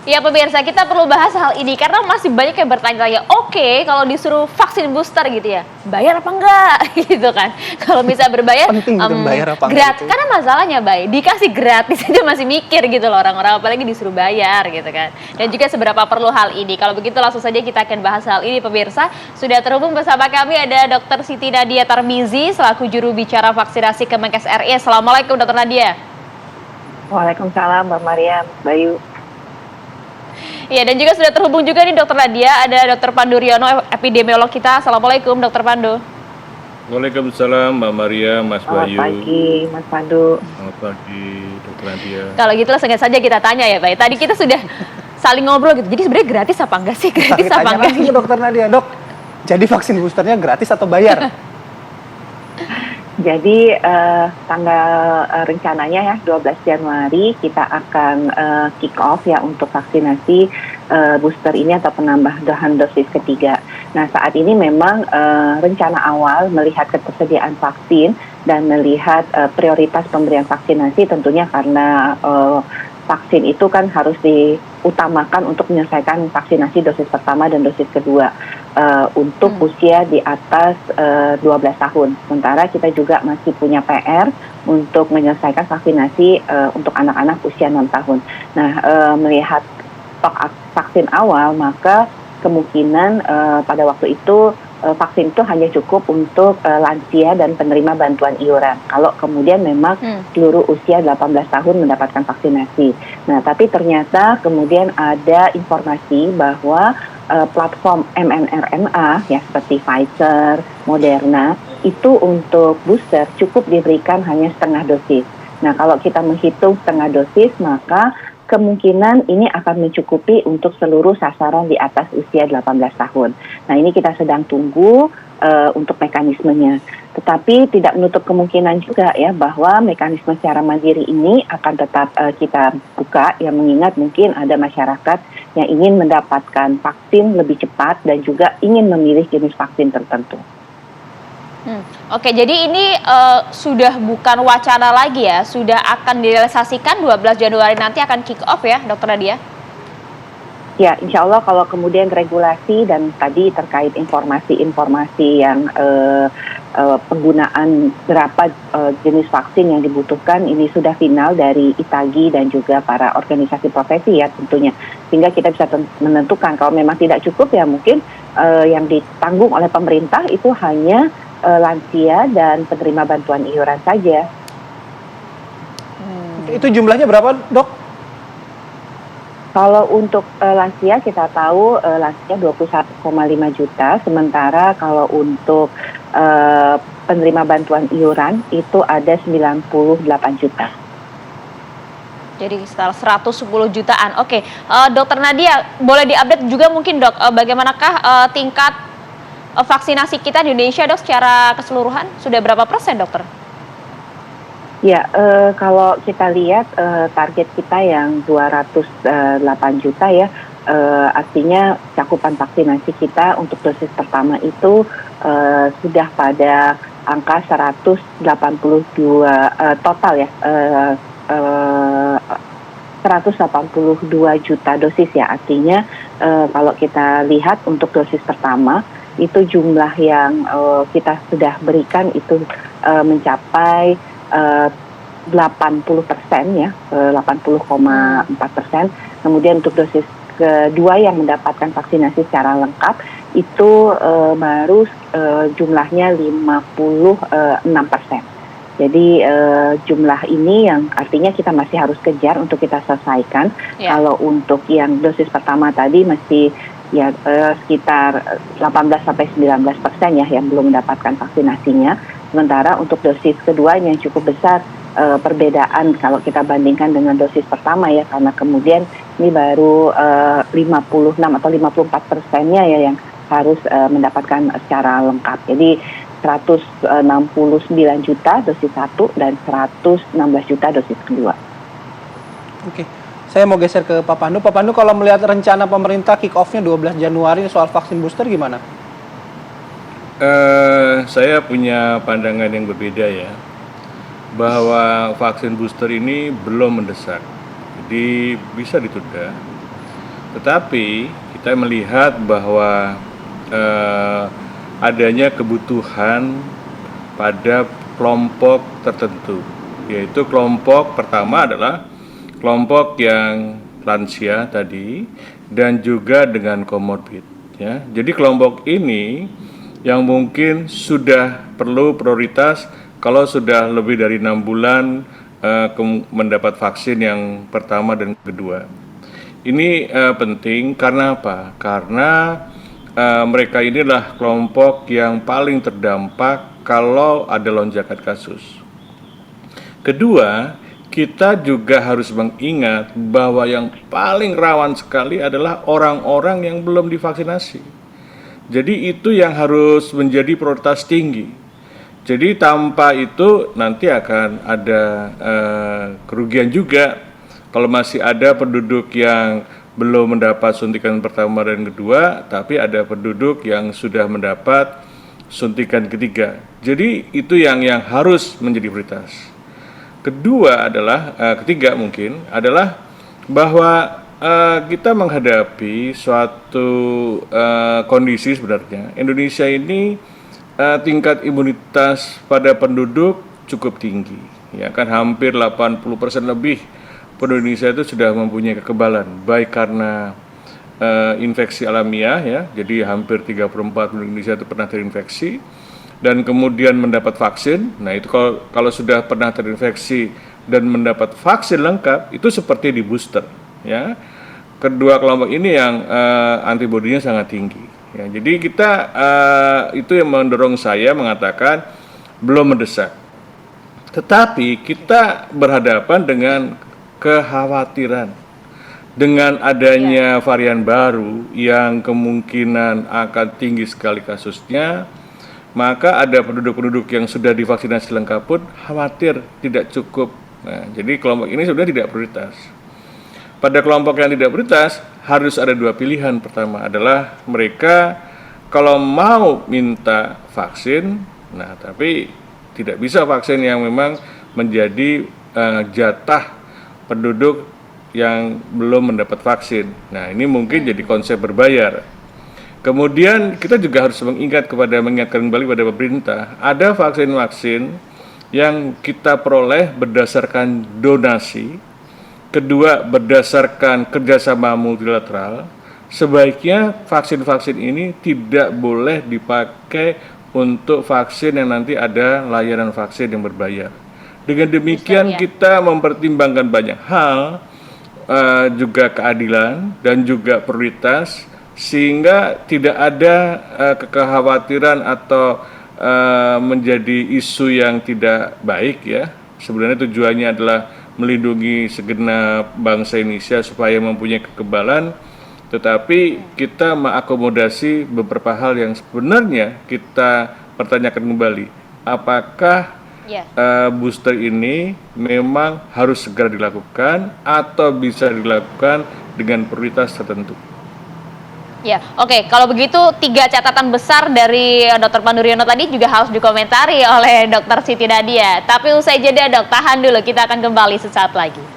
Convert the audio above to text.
Ya pemirsa, kita perlu bahas hal ini karena masih banyak yang bertanya-tanya, oke kalau disuruh vaksin booster gitu ya, bayar apa enggak gitu kan. Kalau bisa berbayar, Penting itu bayar apa enggak gratis. itu. Karena masalahnya dikasih gratis aja masih mikir gitu loh orang-orang, apalagi disuruh bayar gitu kan. Dan juga seberapa perlu hal ini. Kalau begitu langsung saja kita akan bahas hal ini pemirsa. Sudah terhubung bersama kami ada Dr. Siti Nadia Tarmizi selaku juru bicara vaksinasi Kemenkes RI. Assalamualaikum Dr. Nadia. Waalaikumsalam Mbak Maria, Bayu. Iya, dan juga sudah terhubung juga nih Dr. Nadia, ada Dr. Pandu Riono, epidemiolog kita. Assalamualaikum Dr. Pandu. Waalaikumsalam Mbak Maria, Mas Bayu. Selamat pagi Mas Pandu. Selamat pagi Dr. Nadia. Kalau gitu langsung saja kita tanya ya Pak. Tadi kita sudah saling ngobrol gitu, jadi sebenarnya gratis apa enggak sih? Gratis apa enggak? Tanya lagi ke Dokter Nadia, Dok, jadi vaksin boosternya gratis atau bayar? Jadi tanggal rencananya ya 12 Januari kita akan kick off ya untuk vaksinasi booster ini atau penambahan dosis ketiga. Nah saat ini memang rencana awal melihat ketersediaan vaksin dan melihat prioritas pemberian vaksinasi tentunya karena vaksin itu kan harus diutamakan untuk menyelesaikan vaksinasi dosis pertama dan dosis kedua untuk usia di atas 12 tahun. Sementara kita juga masih punya PR untuk menyelesaikan vaksinasi untuk anak-anak usia 6 tahun. Nah, melihat stok vaksin awal, maka kemungkinan pada waktu itu vaksin itu hanya cukup untuk lansia dan penerima bantuan iuran. Kalau kemudian memang seluruh usia 18 tahun mendapatkan vaksinasi. Nah, tapi ternyata kemudian ada informasi bahwa platform mRNA ya seperti Pfizer, Moderna itu untuk booster cukup diberikan hanya setengah dosis. Nah, kalau kita menghitung setengah dosis maka kemungkinan ini akan mencukupi untuk seluruh sasaran di atas usia 18 tahun. Nah, ini kita sedang tunggu untuk mekanismenya. Tetapi tidak menutup kemungkinan juga ya bahwa mekanisme secara mandiri ini akan tetap kita buka ya, mengingat mungkin ada masyarakat yang ingin mendapatkan vaksin lebih cepat dan juga ingin memilih jenis vaksin tertentu. Oke, jadi ini sudah bukan wacana lagi ya, sudah akan direalisasikan 12 Januari nanti akan kick off ya, Dr. Nadia? Ya, insya Allah kalau kemudian regulasi dan tadi terkait informasi-informasi yang penggunaan berapa jenis vaksin yang dibutuhkan ini sudah final dari ITAGI dan juga para organisasi profesi ya tentunya. Sehingga kita bisa menentukan kalau memang tidak cukup ya mungkin yang ditanggung oleh pemerintah itu hanya lansia dan penerima bantuan iuran saja. Itu jumlahnya berapa, Dok? Kalau untuk lansia kita tahu lansia 21,5 juta, sementara kalau untuk penerima bantuan iuran itu ada 98 juta. Jadi sekitar 110 jutaan. Oke, Dr. Nadia boleh diupdate juga mungkin Dok, bagaimanakah tingkat vaksinasi kita di Indonesia Dok secara keseluruhan? Sudah berapa persen Dokter? Ya, kalau kita lihat target kita yang 208 juta ya, artinya cakupan vaksinasi kita untuk dosis pertama itu sudah pada angka 182 total ya, 182 juta dosis ya, artinya kalau kita lihat untuk dosis pertama itu jumlah yang kita sudah berikan itu mencapai 80% ya, 80,4%. Kemudian untuk dosis kedua yang mendapatkan vaksinasi secara lengkap itu baru jumlahnya 56%. Jadi jumlah ini yang artinya kita masih harus kejar untuk kita selesaikan. Yeah. Kalau untuk yang dosis pertama tadi masih ya sekitar 18-19% ya yang belum mendapatkan vaksinasinya. Sementara untuk dosis kedua yang cukup besar perbedaan kalau kita bandingkan dengan dosis pertama ya, karena kemudian ini baru 56 atau 54%-nya ya yang harus mendapatkan secara lengkap. Jadi 169 juta dosis 1 dan 116 juta dosis kedua. Oke. Saya mau geser ke Pak Pandu. Pak Pandu, kalau melihat rencana pemerintah kick off-nya 12 Januari soal vaksin booster gimana? Saya punya pandangan yang berbeda ya, bahwa vaksin booster ini belum mendesak, jadi bisa ditunda. Tetapi kita melihat bahwa adanya kebutuhan pada kelompok tertentu, yaitu kelompok pertama adalah kelompok yang lansia tadi dan juga dengan komorbid. Ya, jadi kelompok ini yang mungkin sudah perlu prioritas kalau sudah lebih dari 6 bulan mendapat vaksin yang pertama dan kedua. Ini penting karena apa? Karena mereka inilah kelompok yang paling terdampak kalau ada lonjakan kasus. Kedua, kita juga harus mengingat bahwa yang paling rawan sekali adalah orang-orang yang belum divaksinasi. Jadi itu yang harus menjadi prioritas tinggi. Jadi tanpa itu nanti akan ada kerugian juga kalau masih ada penduduk yang belum mendapat suntikan pertama dan kedua, tapi ada penduduk yang sudah mendapat suntikan ketiga. Jadi itu yang harus menjadi prioritas. Kedua adalah, ketiga mungkin, adalah bahwa kita menghadapi suatu kondisi sebenarnya. Indonesia ini tingkat imunitas pada penduduk cukup tinggi. Ya kan, hampir 80% lebih penduduk Indonesia itu sudah mempunyai kekebalan, baik karena infeksi alamiah ya, jadi hampir 3/4 penduduk Indonesia itu pernah terinfeksi, dan kemudian mendapat vaksin. Nah itu kalau sudah pernah terinfeksi dan mendapat vaksin lengkap, itu seperti di booster ya. Kedua kelompok ini yang antibodinya sangat tinggi ya. Jadi kita itu yang mendorong saya mengatakan belum mendesak, tetapi kita berhadapan dengan kekhawatiran dengan adanya varian baru yang kemungkinan akan tinggi sekali kasusnya. Maka ada penduduk-penduduk yang sudah divaksinasi lengkap pun khawatir tidak cukup. Nah, jadi kelompok ini sebenarnya tidak prioritas. Pada kelompok yang tidak prioritas harus ada dua pilihan. Pertama adalah mereka kalau mau minta vaksin, nah tapi tidak bisa vaksin yang memang menjadi jatah penduduk yang belum mendapat vaksin. Nah ini mungkin jadi konsep berbayar. Kemudian kita juga harus mengingatkan kembali pada pemerintah, ada vaksin-vaksin yang kita peroleh berdasarkan donasi, kedua berdasarkan kerjasama multilateral. Sebaiknya vaksin-vaksin ini tidak boleh dipakai untuk vaksin yang nanti ada layanan vaksin yang berbayar. Dengan demikian kita mempertimbangkan banyak hal, juga keadilan dan juga prioritas, sehingga tidak ada kekhawatiran atau menjadi isu yang tidak baik ya. Sebenarnya tujuannya adalah melindungi segenap bangsa Indonesia supaya mempunyai kekebalan, tetapi kita mengakomodasi beberapa hal yang sebenarnya kita pertanyakan kembali. Apakah booster ini memang harus segera dilakukan atau bisa dilakukan dengan prioritas tertentu? Ya, oke. Kalau begitu 3 catatan besar dari Dr. Pandu Riono tadi juga harus dikomentari oleh Dr. Siti Nadia. Tapi usai jeda dok, tahan dulu, kita akan kembali sesaat lagi.